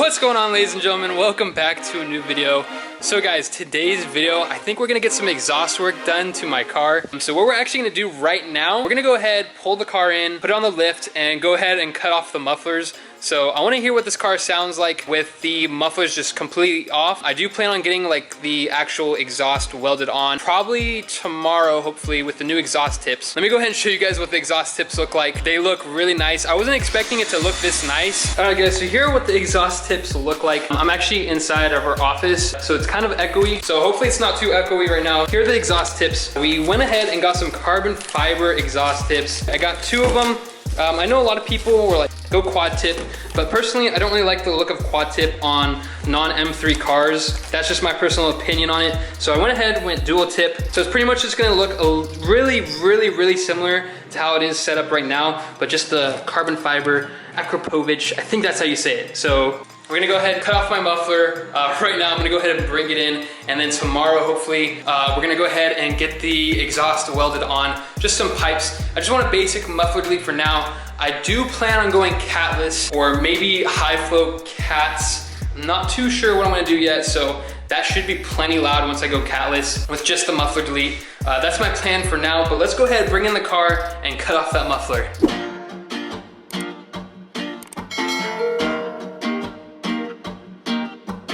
What's going on, ladies and gentlemen? Welcome back to a new video. So guys, today's video, I think we're gonna get some exhaust work done to my car. So what we're actually gonna do right now, we're gonna go ahead, pull the car in, put it on the lift, and go ahead and cut off the mufflers. So I wanna hear what this car sounds like with the mufflers just completely off. I do plan on getting like the actual exhaust welded on, probably tomorrow, hopefully, with the new exhaust tips. Let me go ahead and show you guys what the exhaust tips look like. They look really nice. I wasn't expecting it to look this nice. All right guys, so here are what the exhaust tips look like. I'm actually inside of our office, so it's kind of echoey. So hopefully it's not too echoey right now. Here are the exhaust tips. We went ahead and got some carbon fiber exhaust tips. I got 2 of them. I know a lot of people were like, go quad tip, but personally, I don't really like the look of quad tip on non-M3 cars. That's just my personal opinion on it. So I went ahead and went dual tip. So it's pretty much just gonna look really similar to how it is set up right now, but just the carbon fiber Akropovich, I think that's how you say it. So we're gonna go ahead and cut off my muffler. Right now, I'm gonna go ahead and bring it in, and then tomorrow, hopefully, we're gonna go ahead and get the exhaust welded on, just some pipes. I just want a basic muffler delete for now. I do plan on going catless, or maybe high flow cats. I'm not too sure what I'm gonna do yet, so that should be plenty loud once I go catless with just the muffler delete. That's my plan for now, but let's go ahead, bring in the car, and cut off that muffler.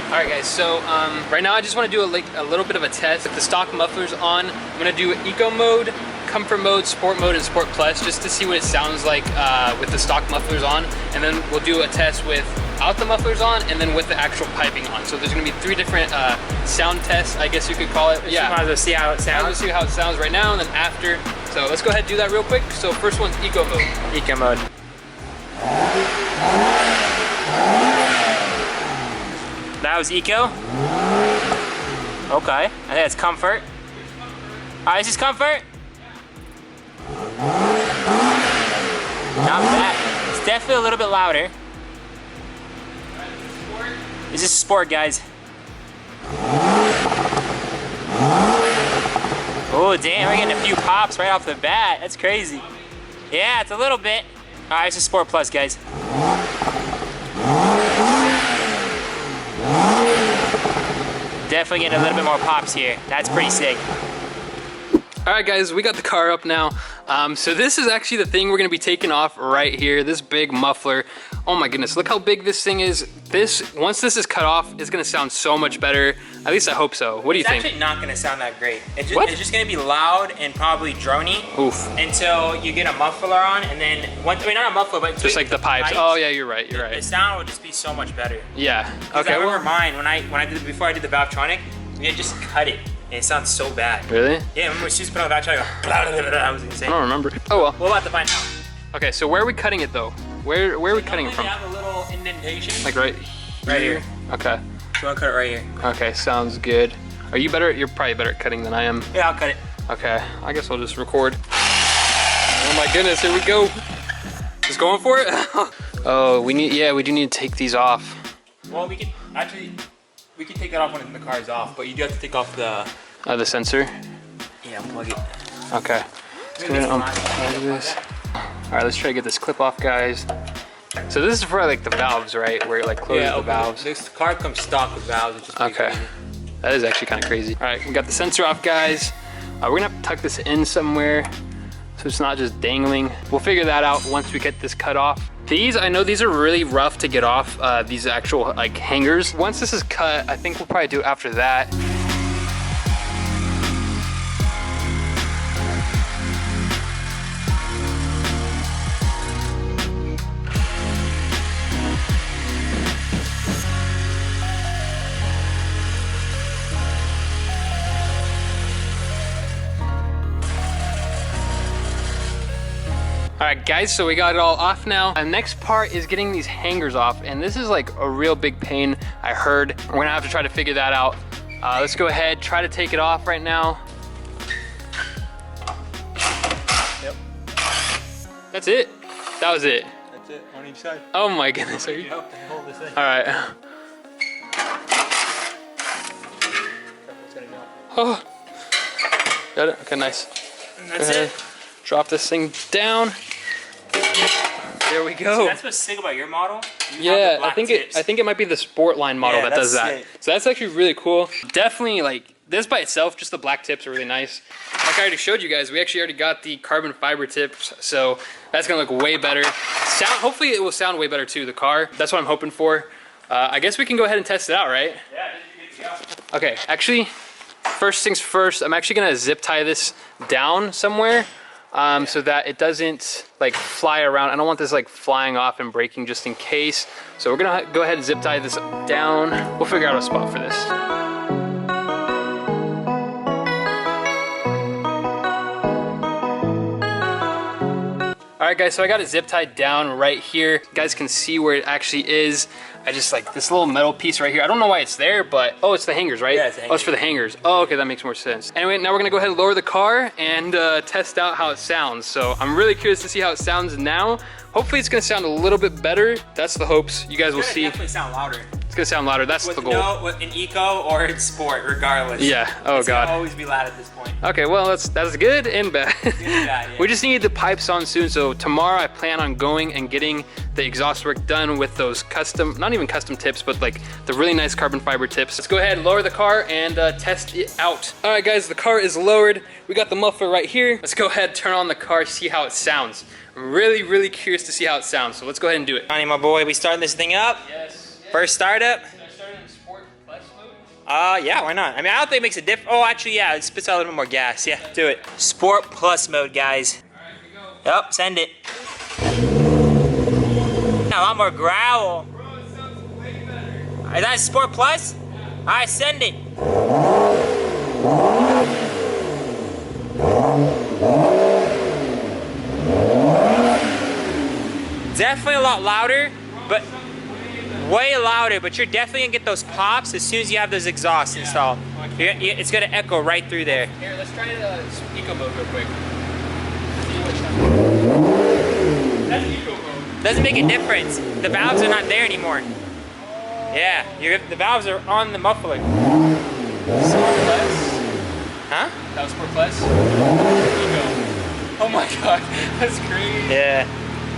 All right guys, so right now I just want to do a little bit of a test. With the stock mufflers on, I'm gonna do eco mode, comfort mode, sport mode, and sport plus, just to see what it sounds like with the stock mufflers on. And then we'll do a test without the mufflers on, and then with the actual piping on. So there's gonna be 3 different sound tests, I guess you could call it. Yeah. Might as well see how it sounds. Let's see how it sounds right now and then after. So let's go ahead and do that real quick. So first one's eco mode. Eco mode. That was eco. Okay, I think it's comfort. Alright, this is comfort. Not bad. It's definitely a little bit louder. This is sport, guys. Oh damn, we're getting a few pops right off the bat. That's crazy. Yeah, it's a little bit. Alright, this is sport plus, guys. Definitely getting a little bit more pops here. That's pretty sick. All right guys, we got the car up now. So this is actually the thing we're gonna be taking off right here, this big muffler. Oh my goodness, look how big this thing is. Once this is cut off, it's gonna sound so much better. At least I hope so. What do you think? It's actually not gonna sound that great. It's just gonna be loud and probably drony. Oof. Until you get a muffler on, and then, I mean not a muffler, but just like the pipes. Oh yeah, you're right, you're right. The sound would just be so much better. Yeah, okay. I remember mine, before I did the Valvetronic, we had just cut it. And it sounds so bad. Really? Yeah, remember when she just put on the Valvetronic, I was insane. I don't remember. Oh well. We'll have to find out. Okay, so where are we cutting it though? Where are we cutting it from? They have a little indentation. Like right here. Okay. So I'll cut it right here. Okay, sounds good. Are you better? You're probably better at cutting than I am. Yeah, I'll cut it. Okay, I guess I'll just record. Oh my goodness, here we go. Just going for it? Oh, we do need to take these off. Well, we can take that off when the car is off, but you do have to take off the sensor? Yeah, unplug it. Okay. Let's go ahead and unplug this. All right, let's try to get this clip off, guys. So this is for like the valves, right? Where it like closes the valves. This car comes stock with valves, which is pretty crazy. That is actually kind of crazy. All right, we got the sensor off, guys. We're gonna have to tuck this in somewhere so it's not just dangling. We'll figure that out once we get this cut off. I know these are really rough to get off, these actual like hangers. Once this is cut, I think we'll probably do it after that. All right guys, so we got it all off now. The next part is getting these hangers off, and this is like a real big pain, I heard. We're gonna have to try to figure that out. Let's go ahead, try to take it off right now. Yep. That's it? That was it? That's it, on each side. Oh my goodness, are you? Hold this thing. All right. Oh, got it, okay, nice. And that's it. Drop this thing down. There we go. So that's what's sick about your model. Yeah, I think it might be the Sport line model that does that. Sick. So that's actually really cool. Definitely, like, this by itself, just the black tips are really nice. Like I already showed you guys, we actually already got the carbon fiber tips, so that's gonna look way better. Hopefully it will sound way better too, the car. That's what I'm hoping for. I guess we can go ahead and test it out, right? Yeah, good to go. Okay, actually, first things first, I'm actually gonna zip tie this down somewhere so that it doesn't like fly around. I don't want this like flying off and breaking just in case. So we're gonna go ahead and zip tie this down. We'll figure out a spot for this. All right guys, so I got it zip tied down right here. You guys can see where it actually is. I just like this little metal piece right here. I don't know why it's there, but oh, it's the hangers, right? Yeah, it's the hangers. Oh, it's for the hangers. Oh, okay, that makes more sense. Anyway, now we're gonna go ahead and lower the car and test out how it sounds. So I'm really curious to see how it sounds now. Hopefully it's gonna sound a little bit better. That's the hopes. You guys will see. Definitely sound louder. It's gonna sound louder. That's the goal. With in eco or in sport, regardless. Yeah. Oh it's god. Gonna always be loud at this point. Okay. Well, that's good and bad. Good and bad, yeah. We just need the pipes on soon. So tomorrow I plan on going and getting the exhaust work done with those custom, not even custom tips, but like the really nice carbon fiber tips. Let's go ahead and lower the car and test it out. All right, guys, the car is lowered. We got the muffler right here. Let's go ahead, turn on the car, see how it sounds. I'm really curious to see how it sounds. So let's go ahead and do it. Johnny, my boy, we starting this thing up. Yes. First startup. Can I start it in Sport Plus mode? Yeah, why not? I mean, I don't think it makes a difference. Oh, actually, yeah, it spits out a little bit more gas. Yeah, do it. Sport Plus mode, guys. All right, here we go. Yep, send it. A lot more growl. Bro, it sounds way better. Is that Sport Plus? All right, send it. Definitely a lot louder, but way louder. But you're definitely gonna get those pops as soon as you have those exhausts installed. It's gonna echo right through there. Here, let's try eco mode real quick. That's eco mode. Doesn't make a difference. The valves are not there anymore. Yeah, the valves are on the muffler. Sport Plus? Huh? That was Sport Plus? Eco. Oh my god, that's crazy. Yeah.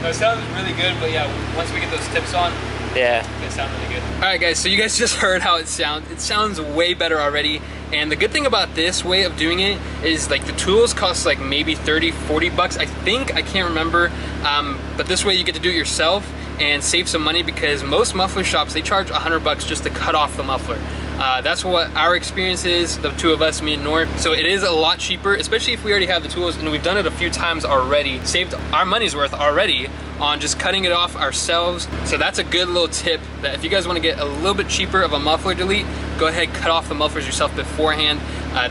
No, it sounds really good, but yeah, once we get those tips on, yeah, it's gonna sound really good. All right, guys, so you guys just heard how it sounds. It sounds way better already. And the good thing about this way of doing it is like the tools cost like maybe 30, 40 bucks. I think, I can't remember. But this way you get to do it yourself and save some money because most muffler shops, they charge 100 bucks just to cut off the muffler. That's what our experience is, the two of us, me and Nor. So it is a lot cheaper, especially if we already have the tools and we've done it a few times already, saved our money's worth already on just cutting it off ourselves. So that's a good little tip that if you guys want to get a little bit cheaper of a muffler delete, go ahead, cut off the mufflers yourself beforehand,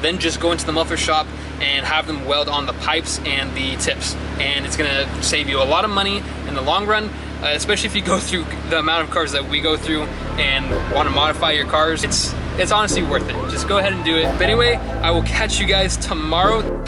then just go into the muffler shop and have them weld on the pipes and the tips. And it's gonna save you a lot of money in the long run, especially if you go through the amount of cars that we go through and want to modify your cars. It's honestly worth it. Just go ahead and do it. But anyway, I will catch you guys tomorrow.